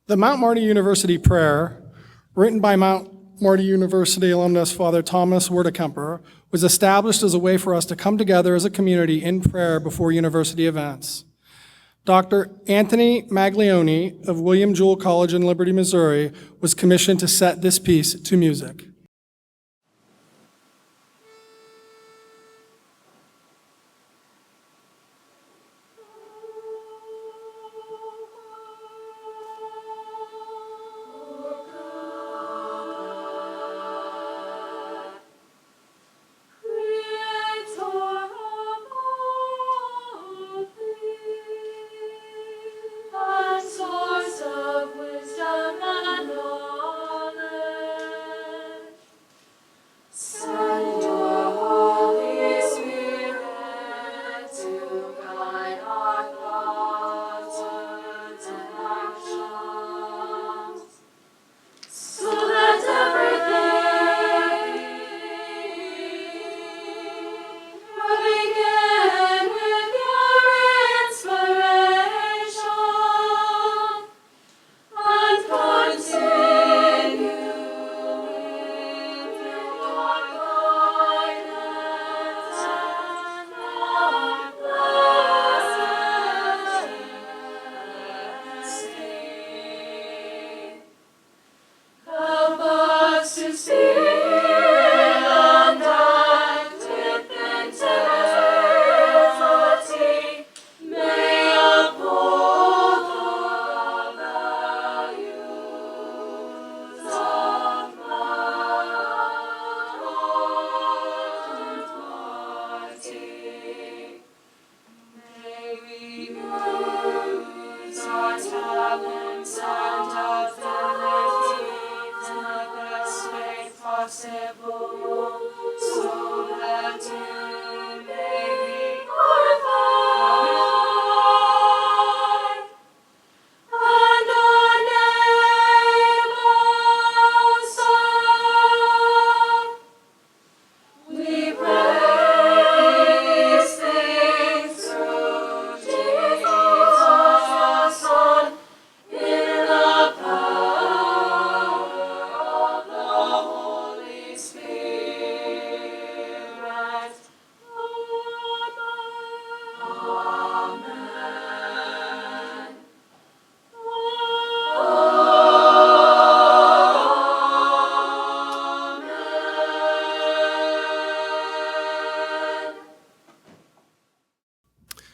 The Mount Marty University prayer, written by Mount Marty University alumnus Father Thomas Werdekemper, was established as a way for us to come together as a community in prayer before university events. Dr. Anthony Maglione of William Jewell College in Liberty, Missouri, was commissioned to set this piece to music.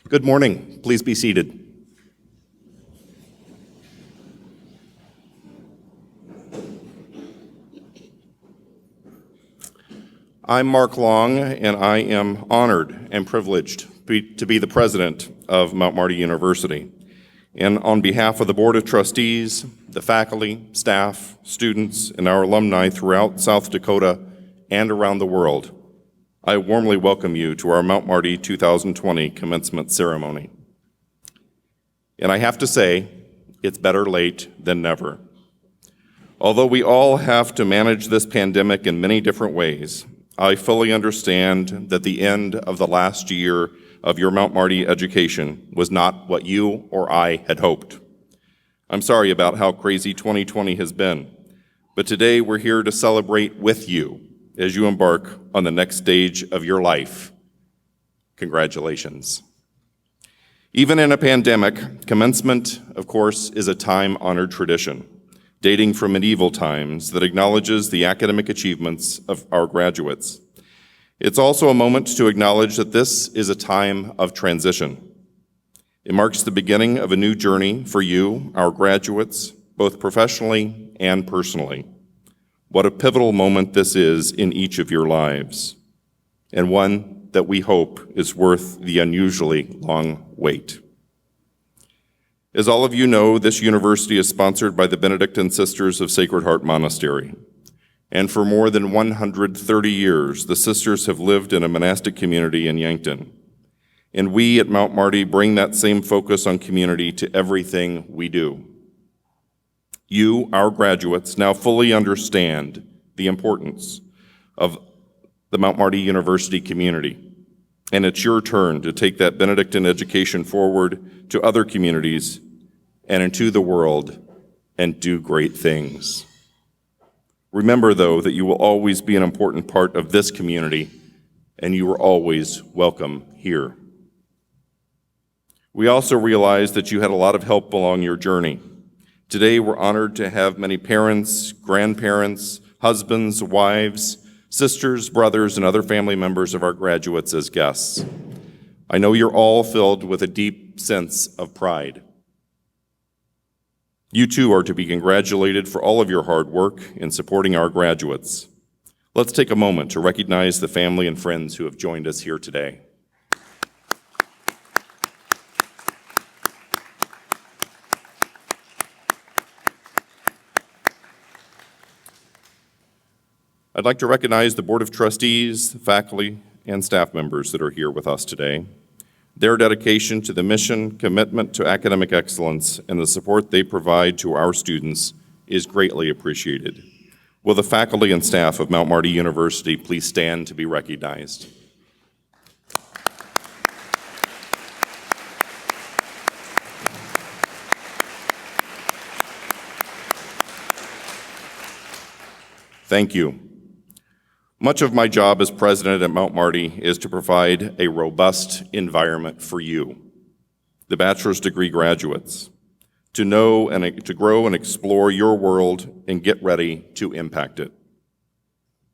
Good morning. Please be seated. I'm Mark Long, and I am honored and privileged to be the president of Mount Marty University. And on behalf of the Board of Trustees, the faculty, staff, students, and our alumni throughout South Dakota and around the world, I warmly welcome you to our Mount Marty 2020 commencement ceremony. And I have to say, it's better late than never. Although we all have to manage this pandemic in many different ways, I fully understand that the end of the last year of your Mount Marty education was not what you or I had hoped. I'm sorry about how crazy 2020 has been, but today we're here to celebrate with you as you embark on the next stage of your life. Congratulations. Even in a pandemic, commencement, of course, is a time-honored tradition, dating from medieval times that acknowledges the academic achievements of our graduates. It's also a moment to acknowledge that this is a time of transition. It marks the beginning of a new journey for you, our graduates, both professionally and personally. What a pivotal moment this is in each of your lives, and one that we hope is worth the unusually long wait. As all of you know, this university is sponsored by the Benedictine Sisters of Sacred Heart Monastery, and for more than 130 years, the sisters have lived in a monastic community in Yankton. And we at Mount Marty bring that same focus on community to everything we do. You, our graduates, now fully understand the importance of the Mount Marty University community, and it's your turn to take that Benedictine education forward to other communities and into the world and do great things. Remember, though, that you will always be an important part of this community, and you are always welcome here. We also realize that you had a lot of help along your journey. Today, we're honored to have many parents, grandparents, husbands, wives, sisters, brothers, and other family members of our graduates as guests. I know you're all filled with a deep sense of pride. You too are to be congratulated for all of your hard work in supporting our graduates. Let's take a moment to recognize the family and friends who have joined us here today. I'd like to recognize the Board of Trustees, faculty, and staff members that are here with us today. Their dedication to the mission, commitment to academic excellence, and the support they provide to our students is greatly appreciated. Will the faculty and staff of Mount Marty University please stand to be recognized? Thank you. Much of my job as president at Mount Marty is to provide a robust environment for you, the bachelor's degree graduates, to know and to grow and explore your world and get ready to impact it.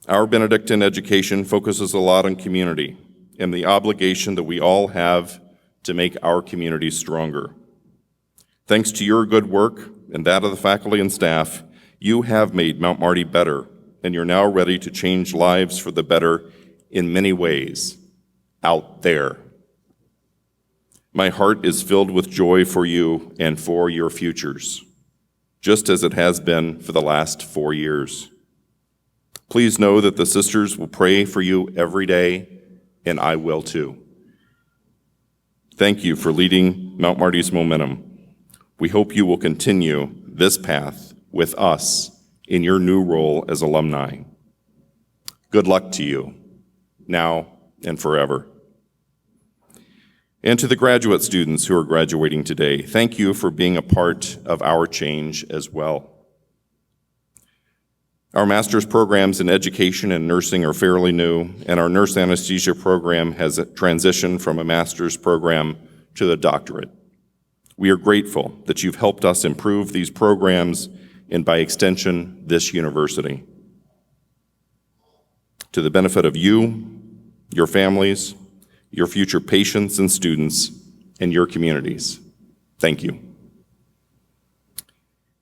Our Benedictine education focuses a lot on community and the obligation that we all have to make our community stronger. Thanks to your good work and that of the faculty and staff, you have made Mount Marty better, and you're now ready to change lives for the better in many ways out there. My heart is filled with joy for you and for your futures, just as it has been for the last 4 years. Please know that the sisters will pray for you every day, and I will too. Thank you for leading Mount Marty's momentum. We hope you will continue this path with us in your new role as alumni. Good luck to you, now and forever. And to the graduate students who are graduating today, thank you for being a part of our change as well. Our master's programs in education and nursing are fairly new, and our nurse anesthesia program has transitioned from a master's program to the doctorate. We are grateful that you've helped us improve these programs and by extension, this university. To the benefit of you, your families, your future patients and students, and your communities. Thank you.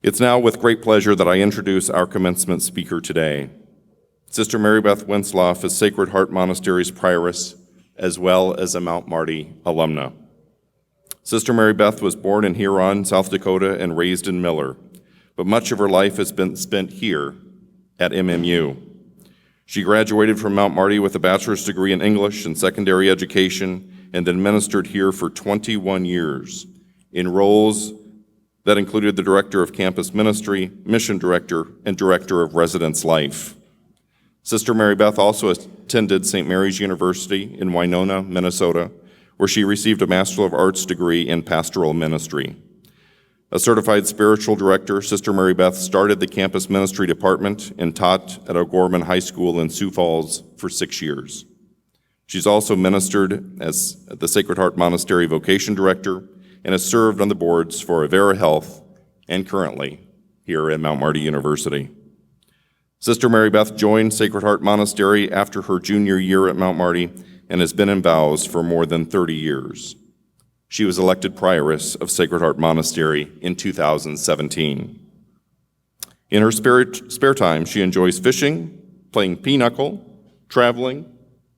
It's now with great pleasure that I introduce our commencement speaker today. Sister Mary Beth Wensloff is Sacred Heart Monastery's prioress, as well as a Mount Marty alumna. Sister Mary Beth was born in Huron, South Dakota, and raised in Miller, but much of her life has been spent here at MMU. She graduated from Mount Marty with a bachelor's degree in English and secondary education and then ministered here for 21 years in roles that included the director of campus ministry, mission director, and director of residence life. Sister Mary Beth also attended St. Mary's University in Winona, Minnesota, where she received a Master of Arts degree in pastoral ministry. A certified spiritual director, Sister Mary Beth started the campus ministry department and taught at O'Gorman High School in Sioux Falls for 6 years. She's also ministered as the Sacred Heart Monastery Vocation Director and has served on the boards for Avera Health and currently here at Mount Marty University. Sister Mary Beth joined Sacred Heart Monastery after her junior year at Mount Marty and has been in vows for more than 30 years. She was elected prioress of Sacred Heart Monastery in 2017. In her spare time, she enjoys fishing, playing pinochle, traveling,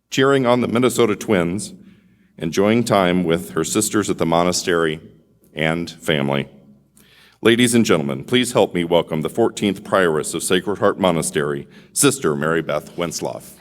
cheering on the Minnesota Twins, enjoying time with her sisters at the monastery and family. Ladies and gentlemen, please help me welcome the 14th prioress of Sacred Heart Monastery, Sister Mary Beth Wensloff.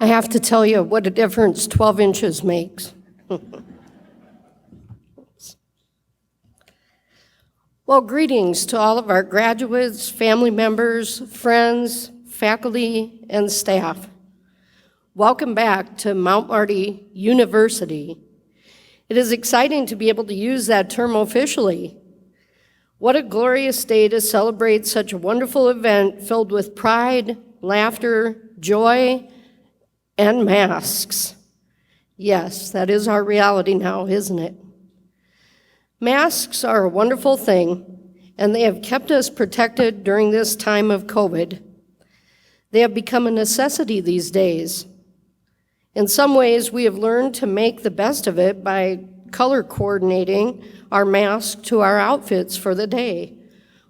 I have to tell you what a difference 12 inches makes. Well, greetings to all of our graduates, family members, friends, faculty, and staff. Welcome back to Mount Marty University. It is exciting to be able to use that term officially. What a glorious day to celebrate such a wonderful event filled with pride, laughter, joy, and masks. Yes, that is our reality now, isn't it? Masks are a wonderful thing, and they have kept us protected during this time of COVID. They have become a necessity these days. In some ways, we have learned to make the best of it by color coordinating our mask to our outfits for the day,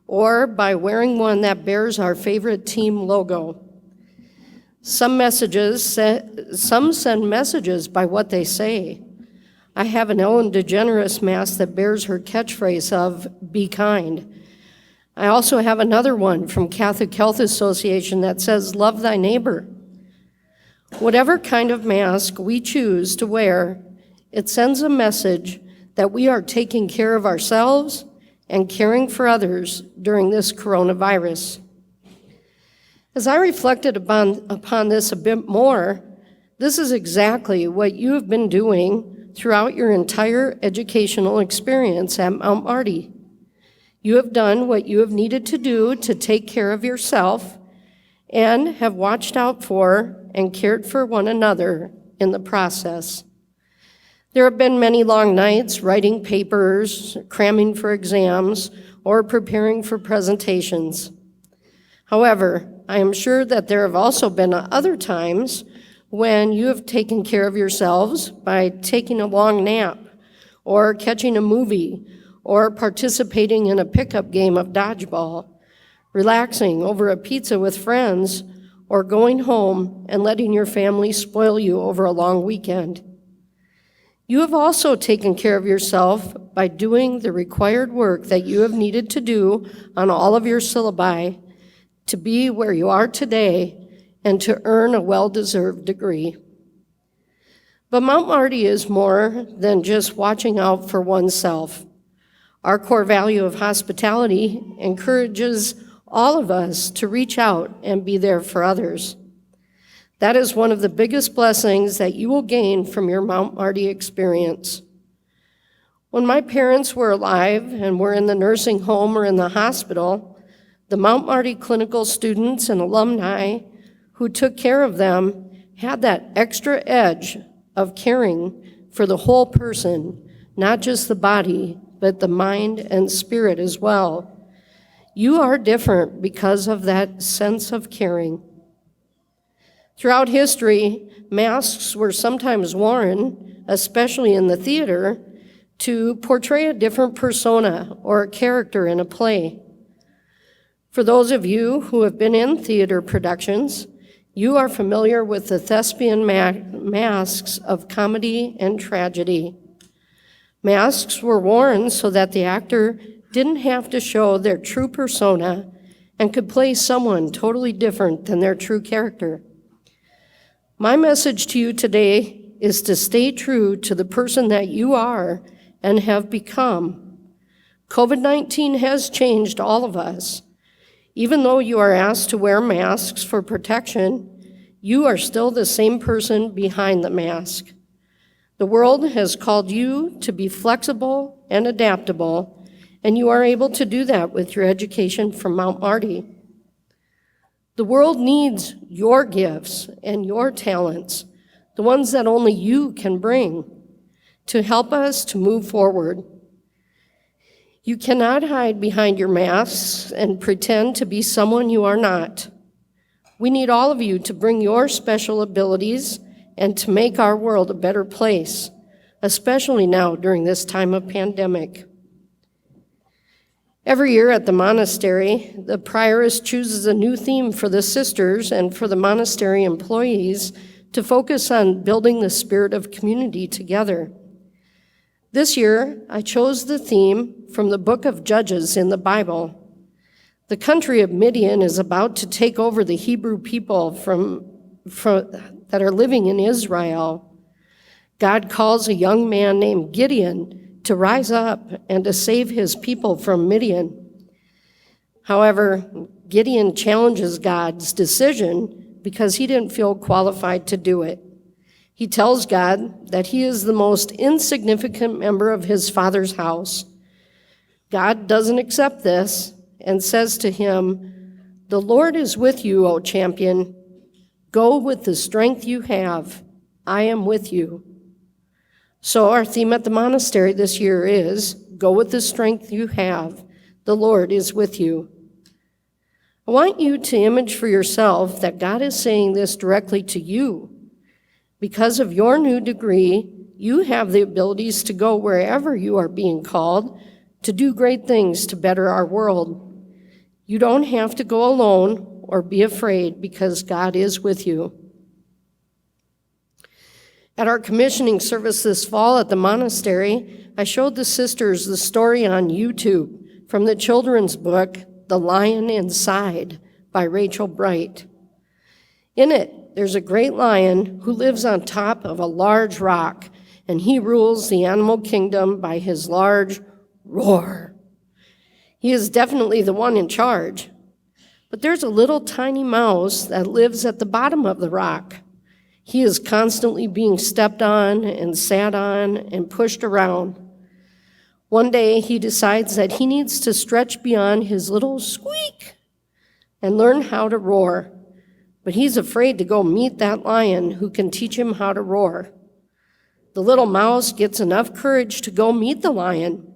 or by wearing one that bears our favorite team logo. Some send messages by what they say. I have an Ellen DeGeneres mask that bears her catchphrase of, "Be kind." I also have another one from Catholic Health Association that says, "Love thy neighbor." Whatever kind of mask we choose to wear, it sends a message that we are taking care of ourselves and caring for others during this coronavirus. As I reflected upon this a bit more, this is exactly what you have been doing throughout your entire educational experience at Mount Marty. You have done what you have needed to do to take care of yourself and have watched out for and cared for one another in the process. There have been many long nights writing papers, cramming for exams, or preparing for presentations. However, I am sure that there have also been other times when you have taken care of yourselves by taking a long nap, or catching a movie, or participating in a pickup game of dodgeball, relaxing over a pizza with friends, or going home and letting your family spoil you over a long weekend. You have also taken care of yourself by doing the required work that you have needed to do on all of your syllabi to be where you are today and to earn a well-deserved degree. But Mount Marty is more than just watching out for oneself. Our core value of hospitality encourages all of us to reach out and be there for others. That is one of the biggest blessings that you will gain from your Mount Marty experience. When my parents were alive and were in the nursing home or in the hospital, the Mount Marty clinical students and alumni who took care of them had that extra edge of caring for the whole person, not just the body, but the mind and spirit as well. You are different because of that sense of caring. Throughout history, masks were sometimes worn, especially in the theater, to portray a different persona or a character in a play. For those of you who have been in theater productions, you are familiar with the thespian masks of comedy and tragedy. Masks were worn so that the actor didn't have to show their true persona and could play someone totally different than their true character. My message to you today is to stay true to the person that you are and have become. COVID-19 has changed all of us. Even though you are asked to wear masks for protection, you are still the same person behind the mask. The world has called you to be flexible and adaptable, and you are able to do that with your education from Mount Marty. The world needs your gifts and your talents, the ones that only you can bring, to help us to move forward. You cannot hide behind your masks and pretend to be someone you are not. We need all of you to bring your special abilities and to make our world a better place, especially now during this time of pandemic. Every year at the monastery, the prioress chooses a new theme for the sisters and for the monastery employees to focus on building the spirit of community together. This year, I chose the theme from the book of Judges in the Bible. The country of Midian is about to take over the Hebrew people that are living in Israel. God calls a young man named Gideon to rise up and to save his people from Midian. However, Gideon challenges God's decision because he didn't feel qualified to do it. He tells God that he is the most insignificant member of his father's house. God doesn't accept this and says to him, "The Lord is with you, O champion. Go with the strength you have. I am with you." So our theme at the monastery this year is, "Go with the strength you have. The Lord is with you." I want you to image for yourself that God is saying this directly to you. Because of your new degree, you have the abilities to go wherever you are being called to do great things to better our world. You don't have to go alone or be afraid because God is with you. At our commissioning service this fall at the monastery, I showed the sisters the story on YouTube from the children's book, The Lion Inside by Rachel Bright. In it, there's a great lion who lives on top of a large rock, and he rules the animal kingdom by his large roar. He is definitely the one in charge. But there's a little tiny mouse that lives at the bottom of the rock. He is constantly being stepped on and sat on and pushed around. One day, he decides that he needs to stretch beyond his little squeak and learn how to roar. But he's afraid to go meet that lion who can teach him how to roar. The little mouse gets enough courage to go meet the lion.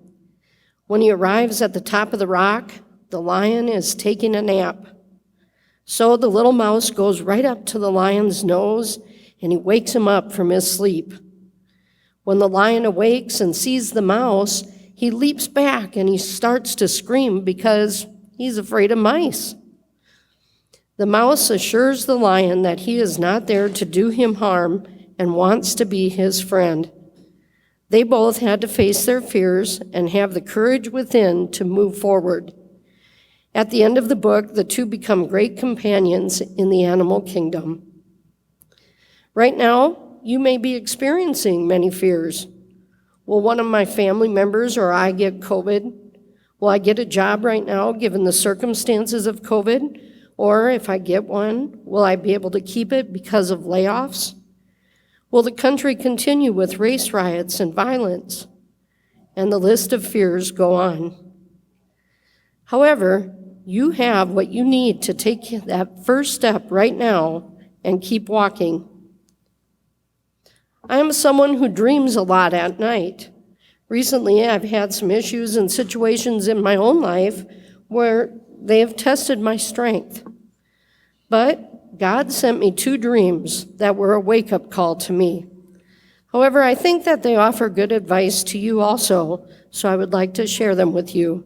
When he arrives at the top of the rock, the lion is taking a nap. So the little mouse goes right up to the lion's nose and he wakes him up from his sleep. When the lion awakes and sees the mouse, he leaps back and he starts to scream because he's afraid of mice. The mouse assures the lion that he is not there to do him harm and wants to be his friend. They both had to face their fears and have the courage within to move forward. At the end of the book, the two become great companions in the animal kingdom. Right now, you may be experiencing many fears. Will one of my family members or I get COVID? Will I get a job right now given the circumstances of COVID? Or if I get one, will I be able to keep it because of layoffs? Will the country continue with race riots and violence? And the list of fears go on. However, you have what you need to take that first step right now and keep walking. I am someone who dreams a lot at night. Recently, I've had some issues and situations in my own life where they have tested my strength. But God sent me 2 dreams that were a wake-up call to me. However, I think that they offer good advice to you also, so I would like to share them with you.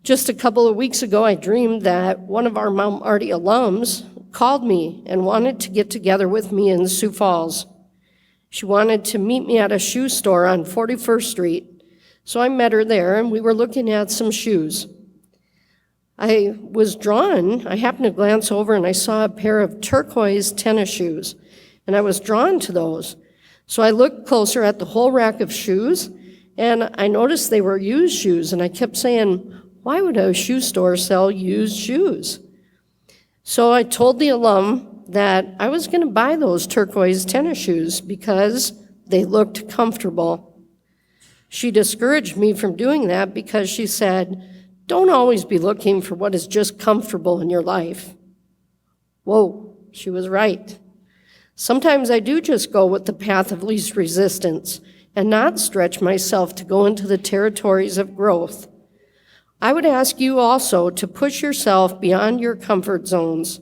Just a couple of weeks ago, I dreamed that one of our Mount Marty alums called me and wanted to get together with me in Sioux Falls. She wanted to meet me at a shoe store on 41st Street, so I met her there and we were looking at some shoes. I was drawn. I happened to glance over and I saw a pair of turquoise tennis shoes, and I was drawn to those. So I looked closer at the whole rack of shoes, and I noticed they were used shoes, and I kept saying, why would a shoe store sell used shoes? So I told the alum that I was going to buy those turquoise tennis shoes because they looked comfortable. She discouraged me from doing that because she said, don't always be looking for what is just comfortable in your life. Whoa, she was right. Sometimes I do just go with the path of least resistance and not stretch myself to go into the territories of growth. I would ask you also to push yourself beyond your comfort zones,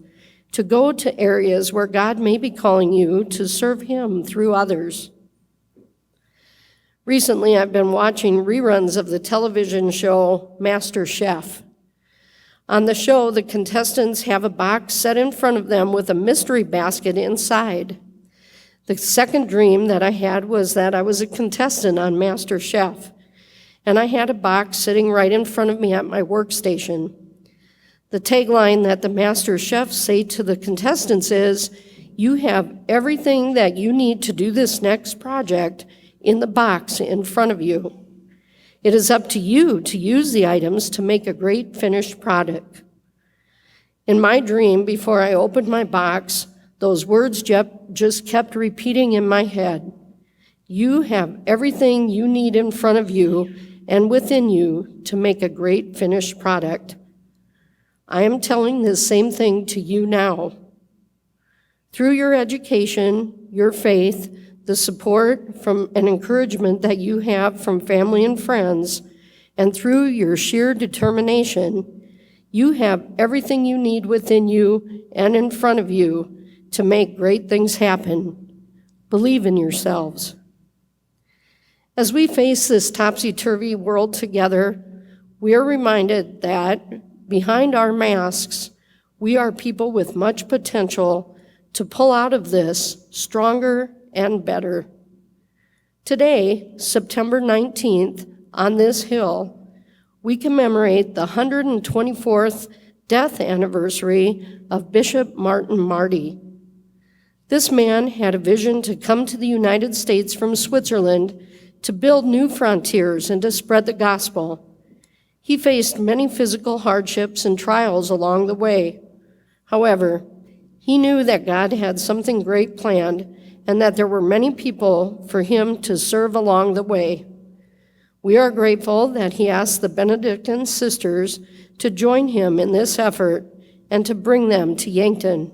to go to areas where God may be calling you to serve Him through others. Recently, I've been watching reruns of the television show Master Chef. On the show, the contestants have a box set in front of them with a mystery basket inside. The second dream that I had was that I was a contestant on Master Chef, and I had a box sitting right in front of me at my workstation. The tagline that the Master Chefs say to the contestants is, "You have everything that you need to do this next project in the box in front of you. It is up to you to use the items to make a great finished product. In my dream, before I opened my box, those words just kept repeating in my head. You have everything you need in front of you and within you to make a great finished product. I am telling this same thing to you now. Through your education, your faith, the support from and encouragement that you have from family and friends, and through your sheer determination, you have everything you need within you and in front of you to make great things happen. Believe in yourselves. As we face this topsy-turvy world together, we are reminded that behind our masks, we are people with much potential to pull out of this stronger and better. Today, September 19th, on this hill, we commemorate the 124th death anniversary of Bishop Marty. This man had a vision to come to the United States from Switzerland to build new frontiers and to spread the gospel. He faced many physical hardships and trials along the way. However, he knew that God had something great planned and that there were many people for him to serve along the way. We are grateful that he asked the Benedictine sisters to join him in this effort and to bring them to Yankton.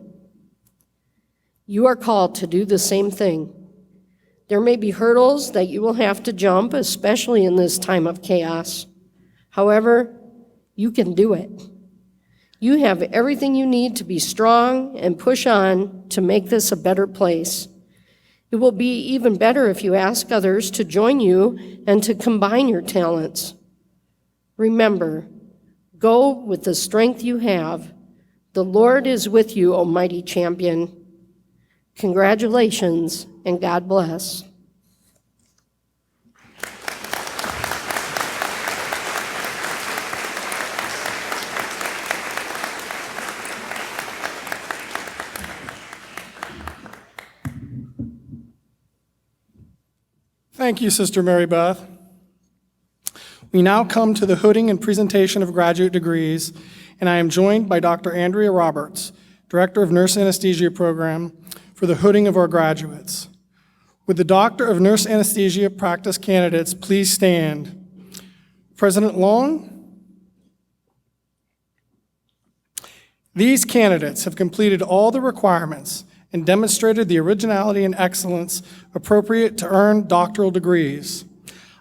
You are called to do the same thing. There may be hurdles that you will have to jump, especially in this time of chaos. However, you can do it. You have everything you need to be strong and push on to make this a better place. It will be even better if you ask others to join you and to combine your talents. Remember, go with the strength you have. The Lord is with you, O mighty champion. Congratulations, and God bless. Thank you, Sister Mary Beth. We now come to the hooding and presentation of graduate degrees, and I am joined by Dr. Andrea Roberts, Director of Nurse Anesthesia Program, for the hooding of our graduates. Would the Doctor of Nurse Anesthesia practice candidates please stand? President Long? These candidates have completed all the requirements and demonstrated the originality and excellence appropriate to earn doctoral degrees.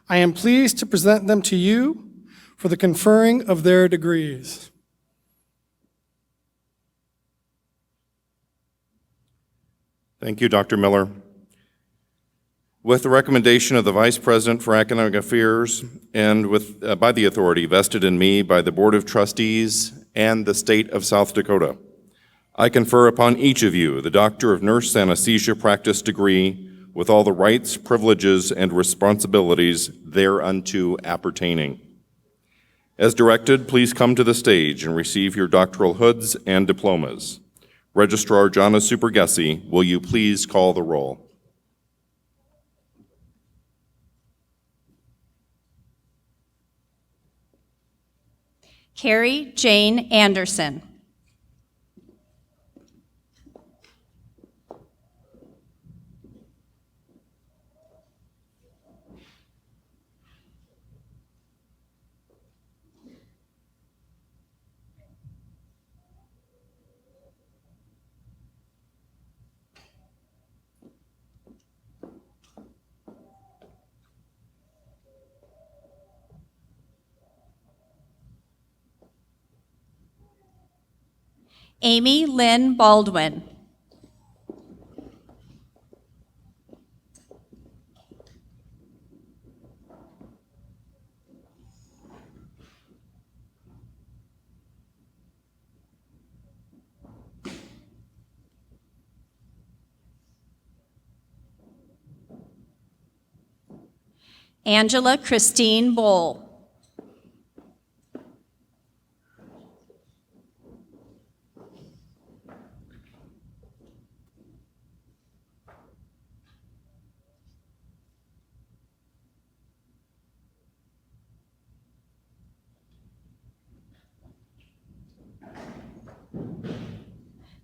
I am pleased to present them to you for the conferring of their degrees. Thank you, Dr. Miller. With the recommendation of the Vice President for Academic Affairs and by the authority vested in me by the Board of Trustees and the State of South Dakota, I confer upon each of you the Doctor of Nurse Anesthesia Practice degree with all the rights, privileges, and responsibilities thereunto appertaining. As directed, please come to the stage and receive your doctoral hoods and diplomas. Registrar Jonna Supergessi, will you please call the roll? Carrie Jane Anderson. Amy Lynn Baldwin. Angela Christine Bowl.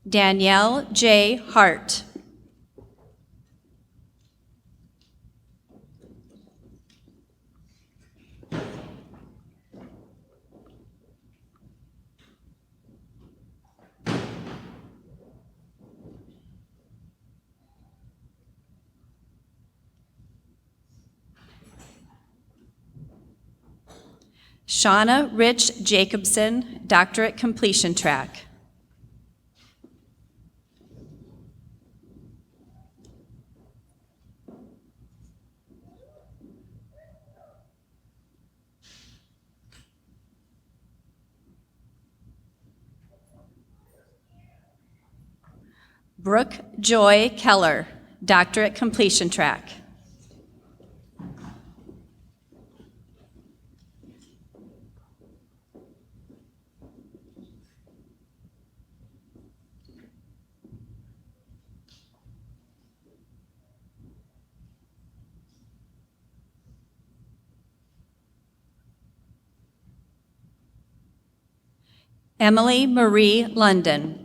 Danielle J. Hart. Shauna Rich Jacobson, doctorate completion track. Brooke Joy Keller, doctorate completion track. Emily Marie London.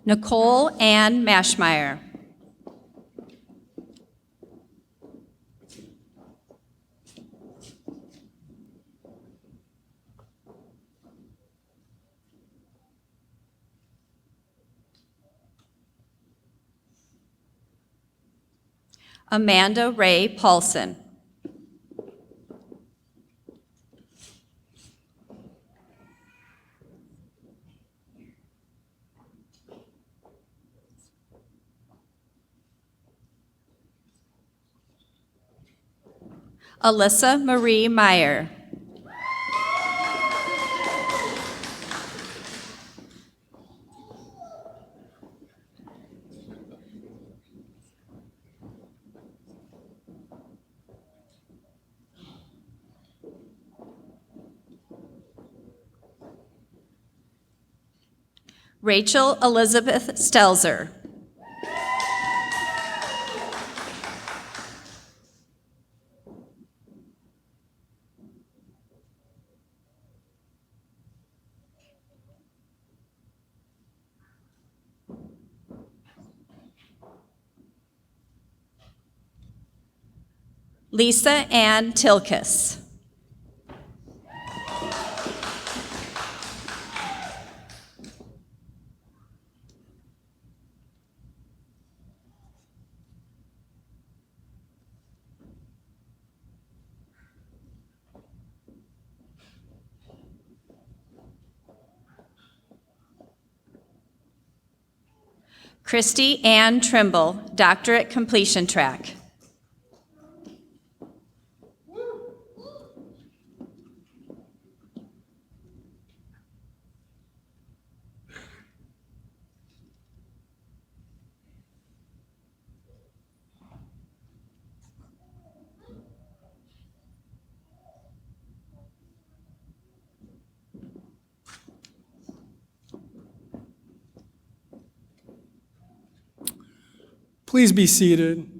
Nicole Ann Mashmeyer. Amanda Ray Paulson. Alyssa Marie Meyer. Rachel Elizabeth Stelzer. Lisa Ann Tilkis. Christy Ann Trimble, doctorate completion track. Please be seated.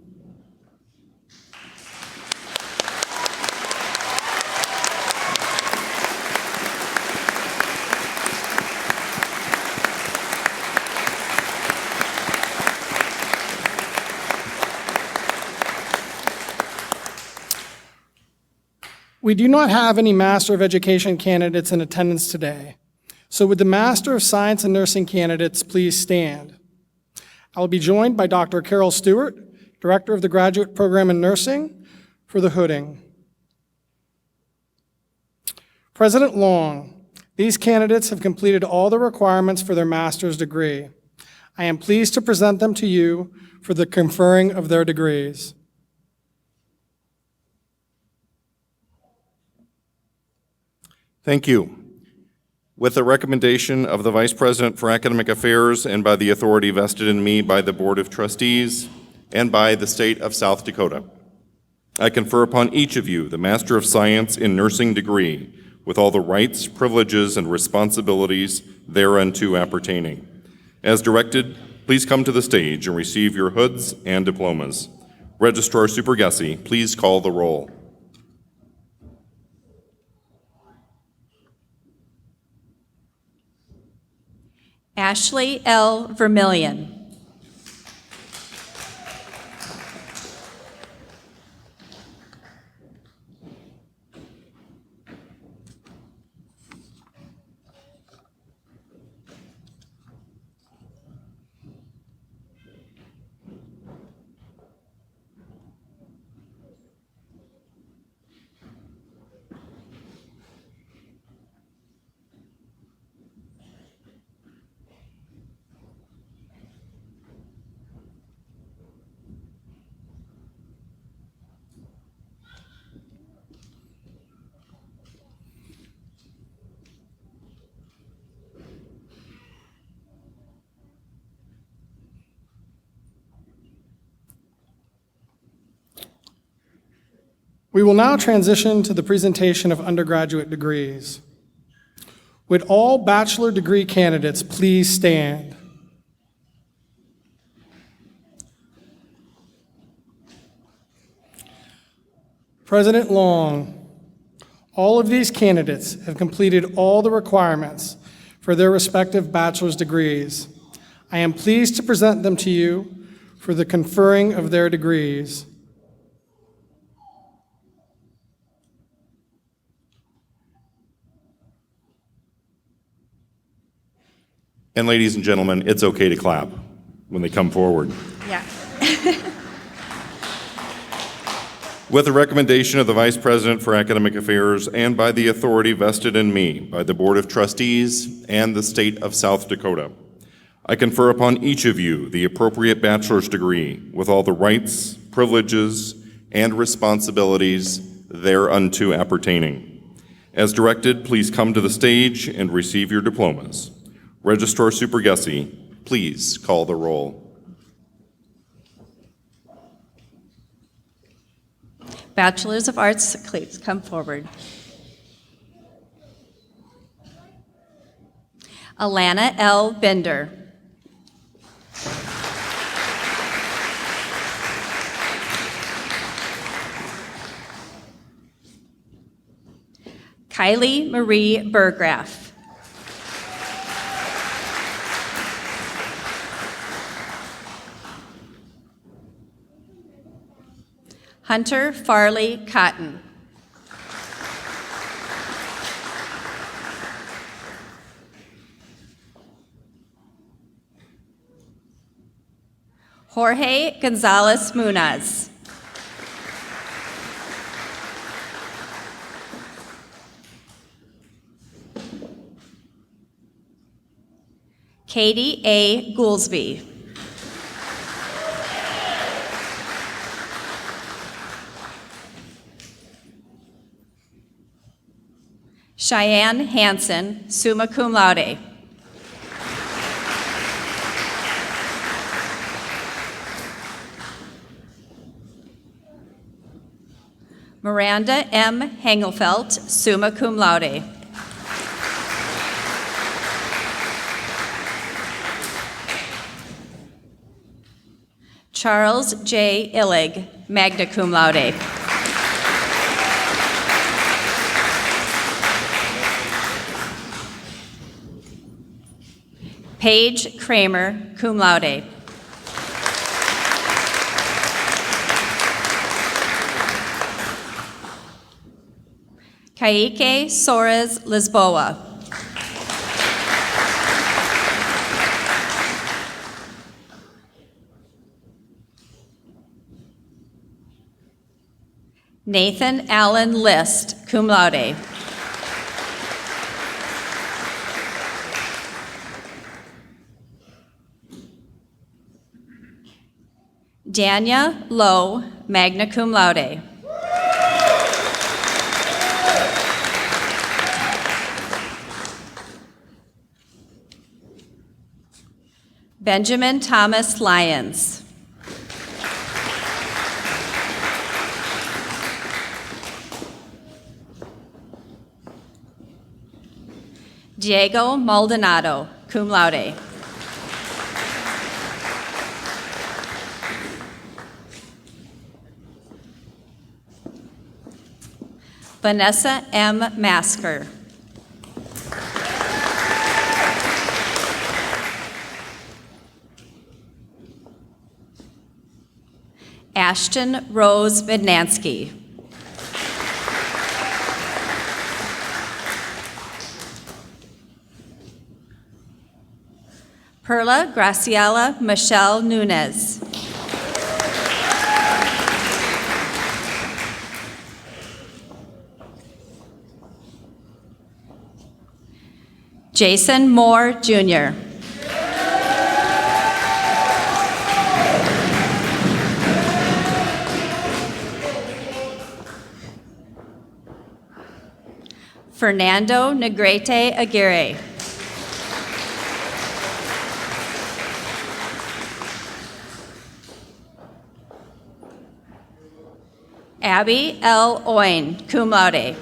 We do not have any Master of Education candidates in attendance today. So would the Master of Science and Nursing candidates please stand? I will be joined by Dr. Carol Stewart, Director of the Graduate Program in Nursing, for the hooding. President Long, these candidates have completed all the requirements for their master's degree. I am pleased to present them to you for the conferring of their degrees. Thank you. With the recommendation of the Vice President for Academic Affairs and by the authority vested in me by the Board of Trustees and by the State of South Dakota, I confer upon each of you the Master of Science in Nursing degree with all the rights, privileges, and responsibilities thereunto appertaining. As directed, please come to the stage and receive your hoods and diplomas. Registrar Supergessi, please call the roll. Ashley L. Vermillion. We will now transition to the presentation of undergraduate degrees. Would all bachelor degree candidates please stand? President Long, all of these candidates have completed all the requirements for their respective bachelor's degrees. I am pleased to present them to you for the conferring of their degrees. And ladies and gentlemen, it's okay to clap when they come forward. Yeah. With the recommendation of the Vice President for Academic Affairs and by the authority vested in me by the Board of Trustees and the State of South Dakota, I confer upon each of you the appropriate bachelor's degree with all the rights, privileges, and responsibilities thereunto appertaining. As directed, please come to the stage and receive your diplomas. Registrar Supergessi, please call the roll. Bachelors of Arts, please come forward. Alana L. Bender. Kylie Marie Burgraff. Hunter Farley Cotton. Jorge Gonzalez Munaz. Katie A. Goolsby. Cheyenne Hansen, summa cum laude. Miranda M. Hengelfeld, summa cum laude. Charles J. Illig, magna cum laude. Paige Kramer, cum laude. Kaike Soares Lisboa. Nathan Allen List, cum laude. Dania Lowe, magna cum laude. Benjamin Thomas Lyons. Diego Maldonado, cum laude. Vanessa M. Masker. Ashton Rose Vidnansky. Perla Graciela Michelle Nunez. Jason Moore, Jr. Fernando Negrete Aguirre. Abby L. Owen, cum laude.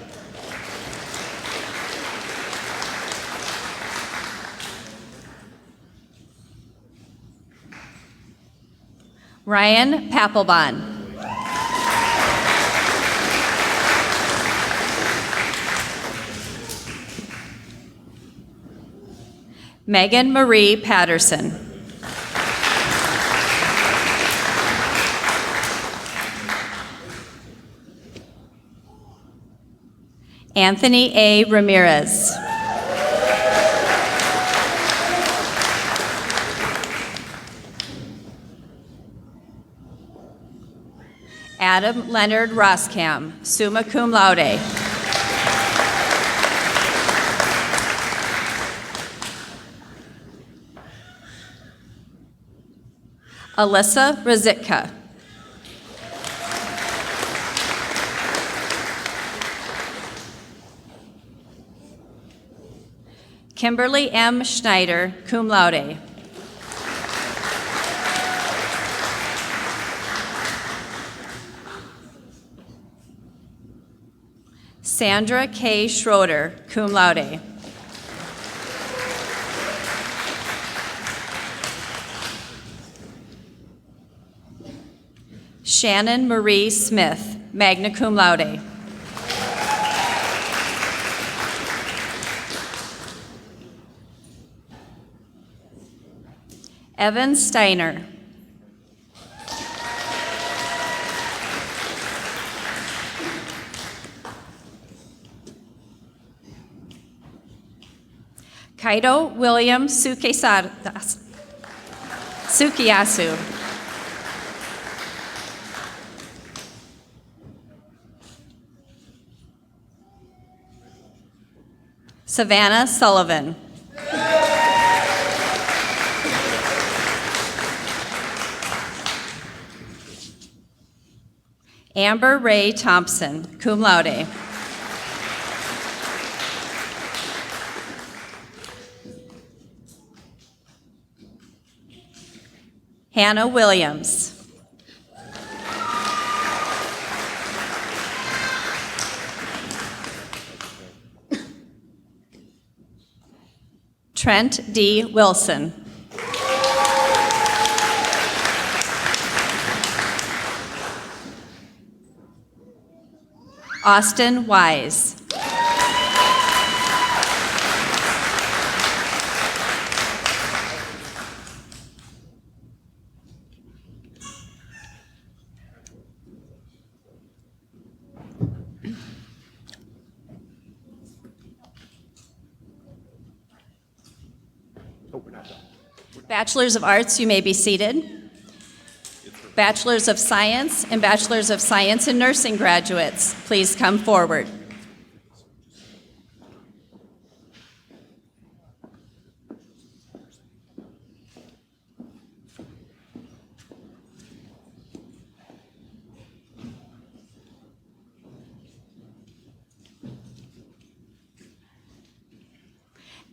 Ryan Papelbon. Megan Marie Patterson. Anthony A. Ramirez. Adam Leonard Roskam, summa cum laude. Alyssa Rozitka. Kimberly M. Schneider, cum laude. Sandra K. Schroeder, cum laude. Shannon Marie Smith, magna cum laude. Evan Steiner. Kaido William Sukiyasu. Savannah Sullivan. Amber Ray Thompson, cum laude. Hannah Williams. Trent D. Wilson. Austin Wise. Bachelors of Arts, you may be seated. Bachelors of Science and Bachelors of Science in Nursing graduates, please come forward.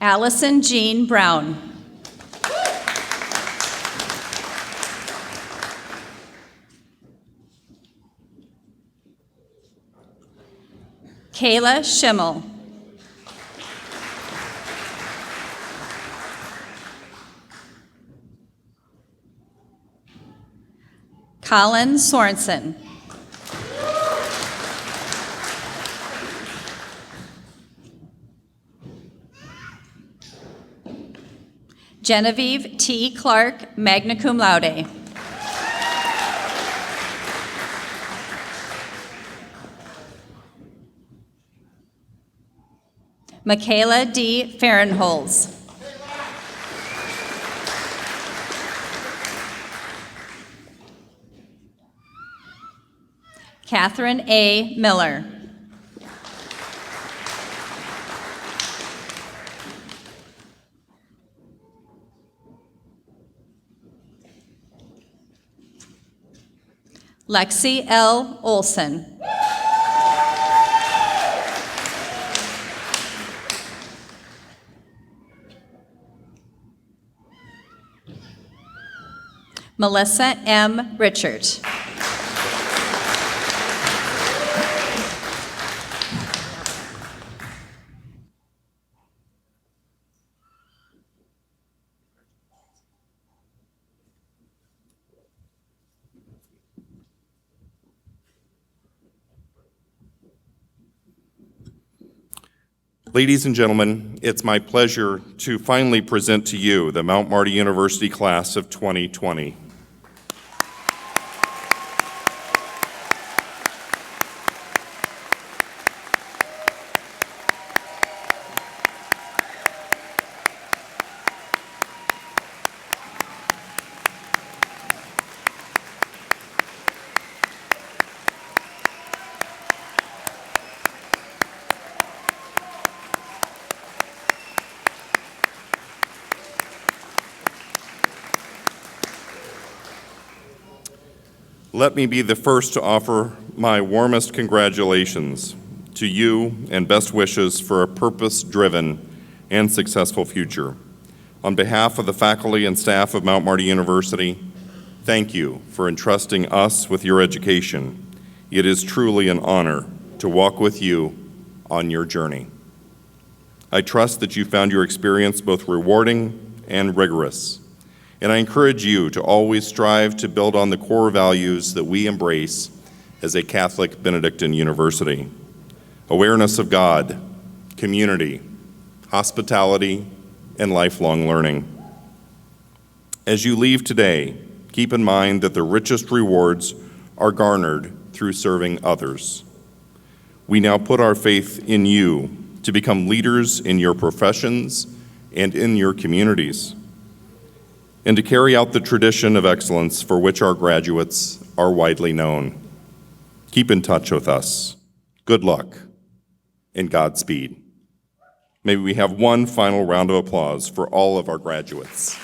Allison Jean Brown. Kayla Schimmel. Colin Sorensen. Genevieve T. Clark, magna cum laude. Michaela D. Fahrenholz. Catherine A. Miller. Lexi L. Olson. Melissa M. Richard. Ladies and gentlemen, it's my pleasure to finally present to you the Mount Marty University class of 2020. Let me be the first to offer my warmest congratulations to you and best wishes for a purpose-driven and successful future. On behalf of the faculty and staff of Mount Marty University, thank you for entrusting us with your education. It is truly an honor to walk with you on your journey. I trust that you found your experience both rewarding and rigorous. And I encourage you to always strive to build on the core values that we embrace as a Catholic Benedictine university: awareness of God, community, hospitality, and lifelong learning. As you leave today, keep in mind that the richest rewards are garnered through serving others. We now put our faith in you to become leaders in your professions and in your communities, and to carry out the tradition of excellence for which our graduates are widely known. Keep in touch with us. Good luck and Godspeed. May we have one final round of applause for all of our graduates.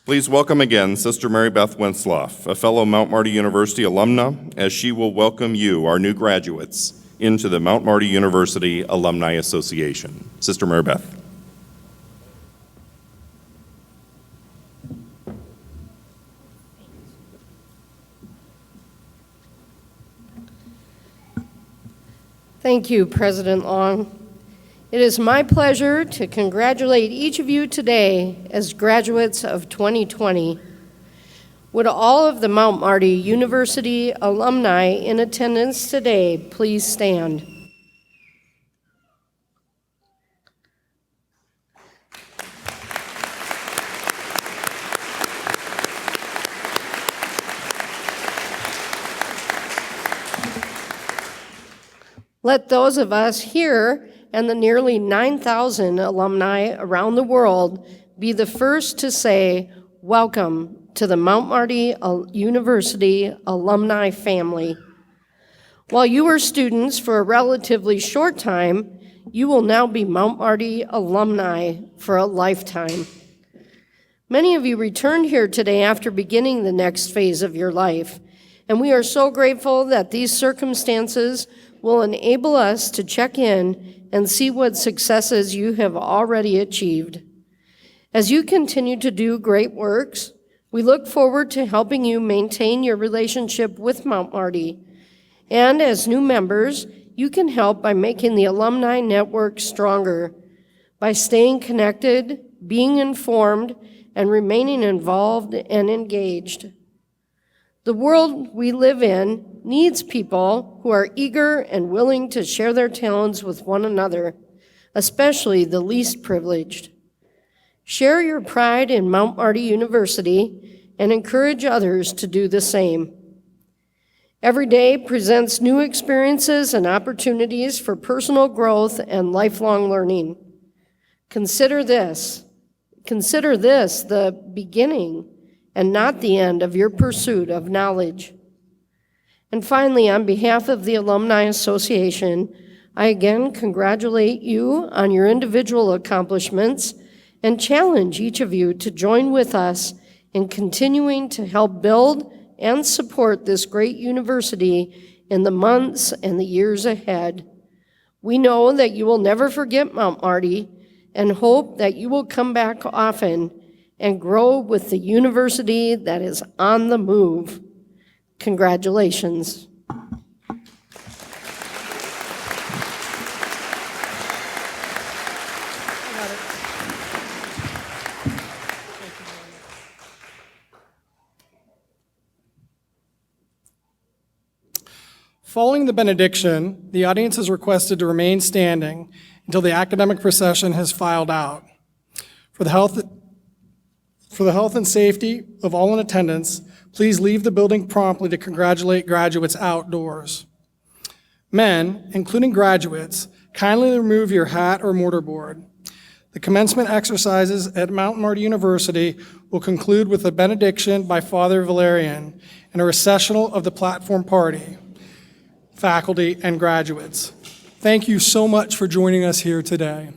Please welcome again Sister Mary Beth Winsloff, a fellow Mount Marty University alumna, as she will welcome you, our new graduates, into the Mount Marty University Alumni Association. Sister Mary Beth. Thank you, President Long. It is my pleasure to congratulate each of you today as graduates of 2020. Would all of the Mount Marty University alumni in attendance today please stand? Let those of us here and the nearly 9,000 alumni around the world be the first to say, welcome to the Mount Marty University alumni family. While you were students for a relatively short time, you will now be Mount Marty alumni for a lifetime. Many of you returned here today after beginning the next phase of your life, and we are so grateful that these circumstances will enable us to check in and see what successes you have already achieved. As you continue to do great works, We look forward to helping you maintain your relationship with Mount Marty. And as new members, you can help by making the alumni network stronger, by staying connected, being informed, and remaining involved and engaged. The world we live in needs people who are eager and willing to share their talents with one another, especially the least privileged. Share your pride in Mount Marty University and encourage others to do the same. Every day presents new experiences and opportunities for personal growth and lifelong learning. Consider this the beginning and not the end of your pursuit of knowledge. And finally, on behalf of the Alumni Association, I again congratulate you on your individual accomplishments and challenge each of you to join with us in continuing to help build and support this great university in the months and the years ahead. We know that you will never forget Mount Marty and hope that you will come back often and grow with the university that is on the move. Congratulations. Following the benediction, the audience is requested to remain standing until the academic procession has filed out. For the health and safety of all in attendance, please leave the building promptly to congratulate graduates outdoors. Men, including graduates, kindly remove your hat or mortarboard. The commencement exercises at Mount Marty University will conclude with a benediction by Father Valerian and a recessional of the platform party, faculty, and graduates. Thank you so much for joining us here today.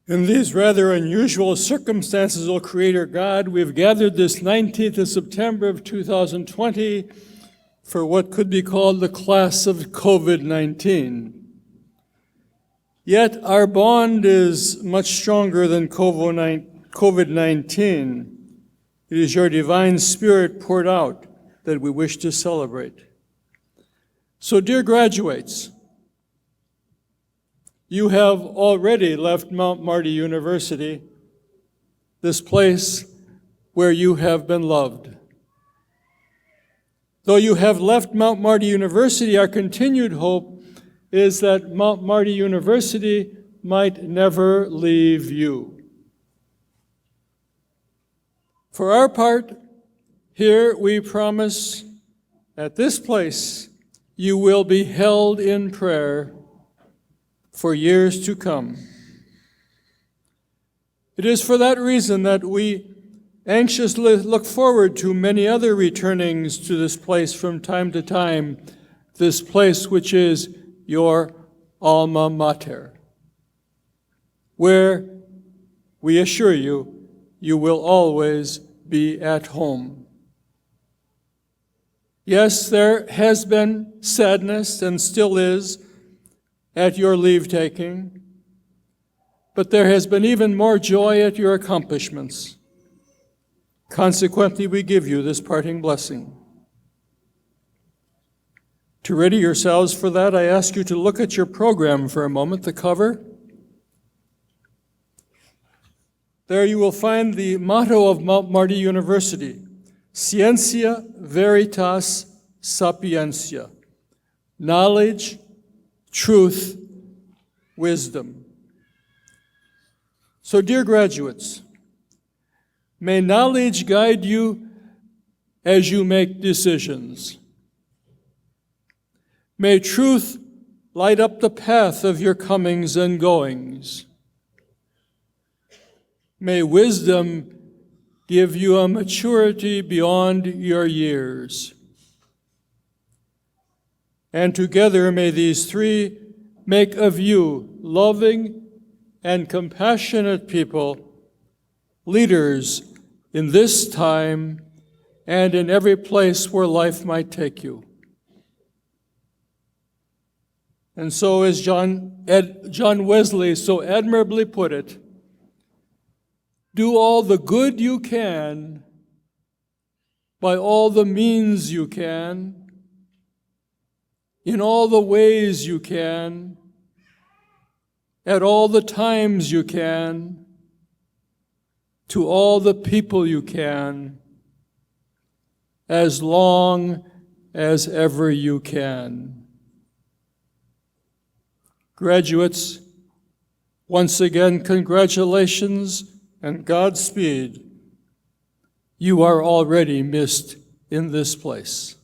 In these rather unusual circumstances, O Creator God, we've gathered this 19th of September of 2020 for what could be called the class of COVID-19. Yet our bond is much stronger than COVID-19. It is your divine spirit poured out that we wish to celebrate. So, dear graduates, you have already left Mount Marty University, this place where you have been loved. Though you have left Mount Marty University, our continued hope is that Mount Marty University might never leave you. For our part, here we promise at this place you will be held in prayer for years to come. It is for that reason that we anxiously look forward to many other returnings to this place from time to time, this place which is your alma mater, where we assure you, you will always be at home. Yes, there has been sadness and still is at your leave-taking, but there has been even more joy at your accomplishments. Consequently, we give you this parting blessing. To ready yourselves for that, I ask you to look at your program for a moment, the cover. There you will find the motto of Mount Marty University, Scientia Veritas Sapientia, knowledge, truth, wisdom. So, dear graduates, may knowledge guide you as you make decisions. May truth light up the path of your comings and goings. May wisdom give you a maturity beyond your years. And together may these three make of you loving and compassionate people, leaders in this time and in every place where life might take you. And so, as John Wesley so admirably put it, do all the good you can by all the means you can, in all the ways you can, at all the times you can, to all the people you can, as long as ever you can. Graduates, once again, congratulations and Godspeed. You are already missed in this place.